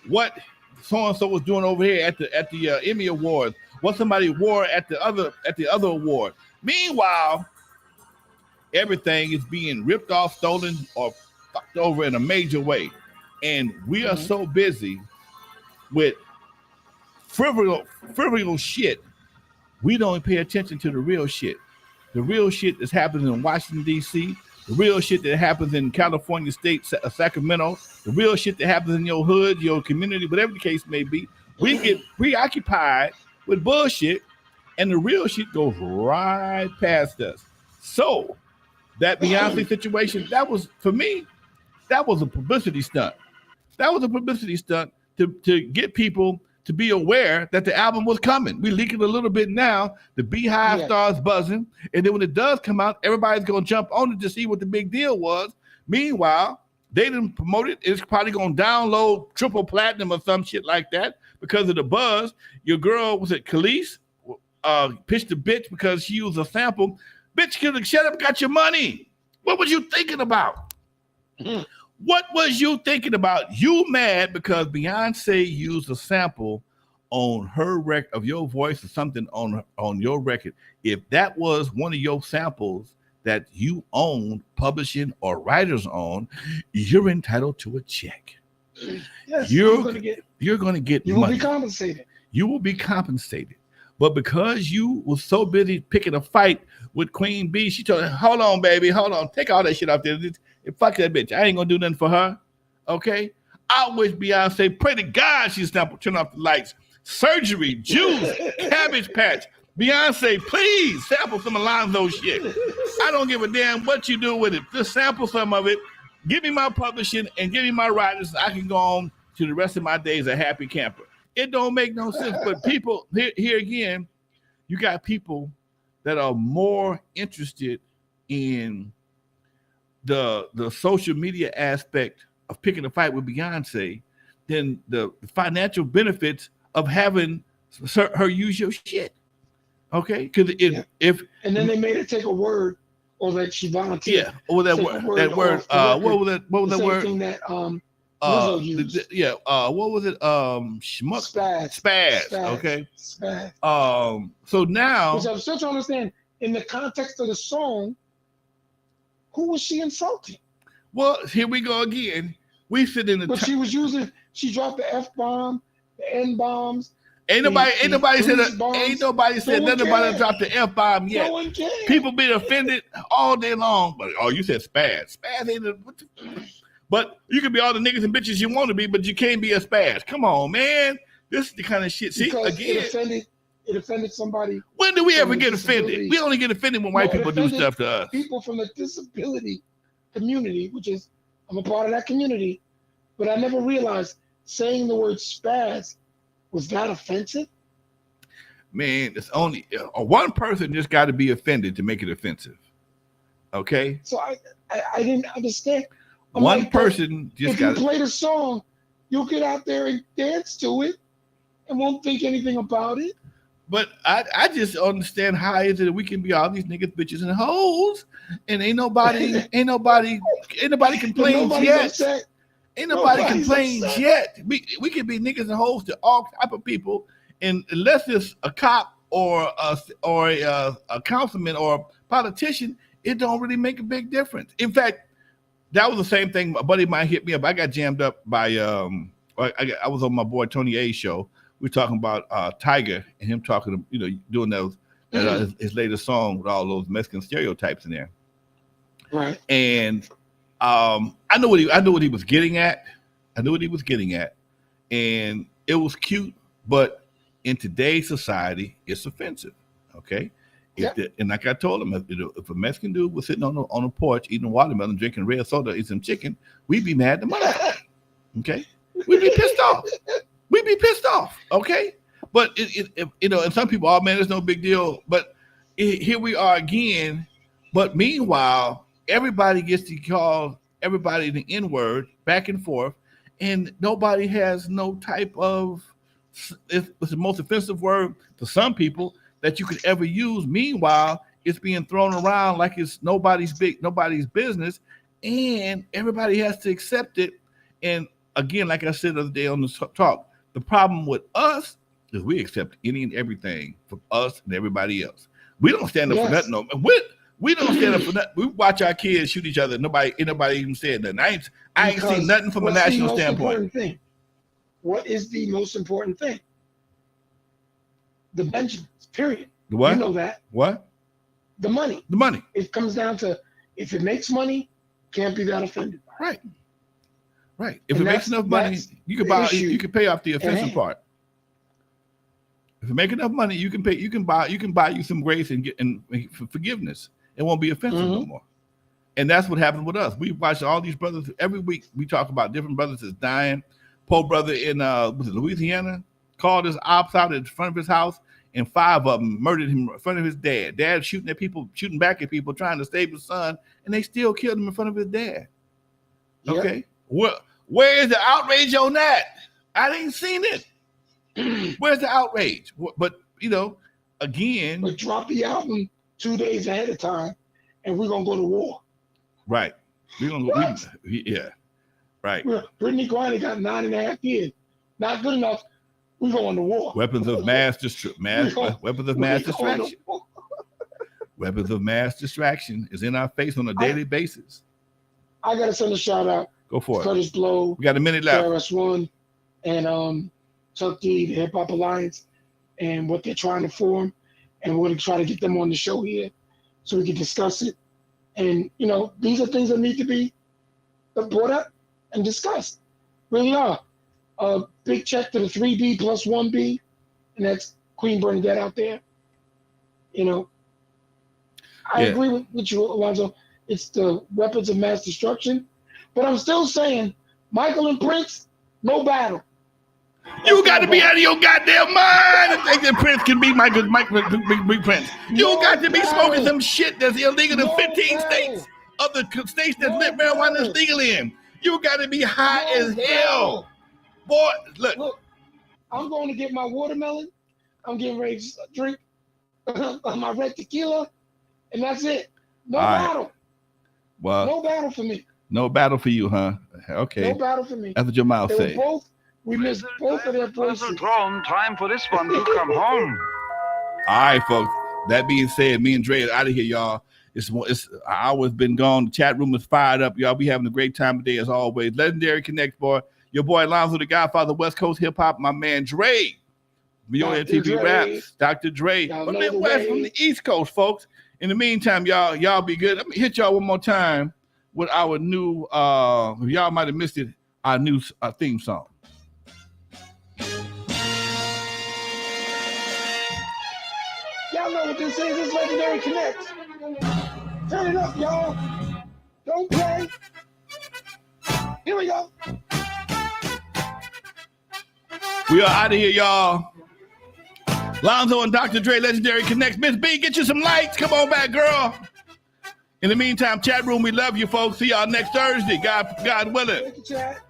what so-and-so was doing over here at the Emmy Awards, what somebody wore at the other award. Meanwhile, everything is being ripped off, stolen, or fucked over in a major way. And we are so busy with frivolous shit, we don't pay attention to the real shit. The real shit that's happening in Washington, D.C., the real shit that happens in California State, Sacramento, the real shit that happens in your hood, your community, whatever the case may be. We get preoccupied with bullshit, and the real shit goes right past us. So that Beyonce situation, that was, for me, that was a publicity stunt. That was a publicity stunt to get people to be aware that the album was coming. We leak it a little bit now. The Beehive starts buzzing. And then when it does come out, everybody's going to jump on it to see what the big deal was. Meanwhile, they didn't promote it. It's probably going to download triple platinum or some shit like that because of the buzz. Your girl, was it Khalees? Pitched a bitch because she used a sample. Bitch, shut up, got your money. What was you thinking about? What was you thinking about? You mad because Beyonce used a sample on her record of your voice or something on your record. If that was one of your samples that you own, publishing or writers own, you're entitled to a check. Yes, you're going to get money. You will be compensated. You will be compensated. But because you was so busy picking a fight with Queen Bee, she told her, hold on, baby, hold on. Take all that shit off there. Fuck that bitch. I ain't going to do nothing for her. Okay? I wish Beyonce, pray to God she's not turn off the lights. Surgery, juice, Cabbage Patch. Beyonce, please sample some of Lonzo shit. I don't give a damn what you do with it. Just sample some of it. Give me my publishing and give me my writers. I can go on to the rest of my days a happy camper. It don't make no sense. But people, here again, you got people that are more interested in the social media aspect of picking a fight with Beyonce than the financial benefits of having her use your shit. Okay? Because and then they made her take a word, or that she volunteered. Yeah, or that word. What was that word? Thing that Lizzo used. What was it? Spaz. Okay. Spaz. So now, which I'm still trying to understand in the context of the song, who was she insulting? Well, here we go again. We sit in the. But she was using. She dropped the F-bomb, the N-bombs. Ain't nobody said nothing about her drop the F-bomb yet. No one cares. People been offended all day long. But you said spaz. Spaz ain't but you can be all the niggas and bitches you want to be, but you can't be a spaz. Come on, man. This is the kind of shit. See, because again. It offended somebody. When do we ever get offended? We only get offended when white people do stuff to us. People from the disability community, which is, I'm a part of that community, but I never realized saying the word spaz was that offensive? Man, it's only one person just got to be offended to make it offensive. Okay? So I didn't understand. One person just got to. If you play the song, you'll get out there and dance to it and won't think anything about it. But I just understand how is it that we can be all these niggas, bitches, and hoes, and ain't nobody complains yet. Upset. Ain't nobody complains yet. We can be niggas and hoes to all type of people, and unless it's a cop or a councilman or a politician, it don't really make a big difference. In fact, that was the same thing. A buddy of mine hit me up. I got jammed up by I was on my boy Tony A's show. We're talking about Tiger and him talking, doing those his latest song with all those Mexican stereotypes in there. Right. And I know what he was getting at. And it was cute, but in today's society, it's offensive. Okay. And like I told him, if a Mexican dude was sitting on a porch eating watermelon, drinking red soda, eating some chicken, we'd be mad to money. Okay. We'd be pissed off. Okay. But and some people, oh man, it's no big deal. But here we are again. But meanwhile, everybody gets to call everybody the N-word back and forth, and nobody has no type of. It's the most offensive word to some people that you could ever use. Meanwhile, it's being thrown around like it's nobody's business, and everybody has to accept it. And again, like I said the other day on the talk, the problem with us is we accept any and everything from us and everybody else. We don't stand up for nothing. No, we don't stand up for nothing. We watch our kids shoot each other. Nobody even said nothing. I ain't seen nothing from a national standpoint. What is the most important thing? The Benjamins, period. The what? You know that. What? The money. The money. It comes down to if it makes money, can't be that offended. Right. If it makes enough money, you can pay off the offensive part. If you make enough money, you can buy you some grace and forgiveness. It won't be offensive no more. And that's what happened with us. We watch all these brothers every week. We talk about different brothers that's dying. Poor brother in Louisiana called his ops out in front of his house, and 5 of them murdered him in front of his dad. Dad shooting back at people, trying to save his son, and they still killed him in front of his dad. Yep. Okay, where is the outrage on that? I didn't seen it. Where's the outrage? But again, but drop the album 2 days ahead of time, and we're gonna go to war. Right. We're gonna go. Yeah. Right. Britney Griner got 9.5 years. Not good enough. We're going to war. Weapons of mass distraction. Weapons of mass distraction is in our face on a daily basis. I gotta send a shout out. Go for it. Curtis Blow. We got a minute left. KRS-One and Chuck D, the Hip Hop Alliance, and what they're trying to form. And we're gonna try to get them on the show here so we can discuss it. And these are things that need to be brought up and discussed. Really are. A big check to the 3B plus 1B, and that's Queen Bernadette out there. I agree with you, Alonzo. It's the weapons of mass destruction, but I'm still saying Michael and Prince, no battle. You got to be out of your goddamn mind to think that Prince can be Big Prince. You got to be smoking some shit that's illegal in 15 states of the states that marijuana is legal in. You got to be high as hell. Boy, look. I'm going to get my watermelon. I'm getting ready to drink my red tequila, and that's it. No battle. Well, no battle for me. No battle for you, huh? Okay. No battle for me. That's what your mouth say. We missed both of their voices. Time for this one to come home. All right, folks. That being said, me and Dre are out of here, y'all. It's an hour's been gone. The chat room is fired up, y'all. We having a great time today, as always. Legendary Connect, boy. Your boy Lonzo, the Godfather of West Coast hip hop. My man Dre. TV Raps. Dr. Dre. From Midwest, from the East Coast, folks. In the meantime, y'all be good. Let me hit y'all one more time with our new. Y'all might have missed it. Our new theme song. Y'all know what this is. This is Legendary Connect. Turn it up, y'all. Don't play. Here we go. We are out of here, y'all. Lonzo and Dr. Dre, Legendary Connect. Miss B, get you some lights. Come on back, girl. In the meantime, chat room, we love you, folks. See y'all next Thursday. God willing. Thank you, chat.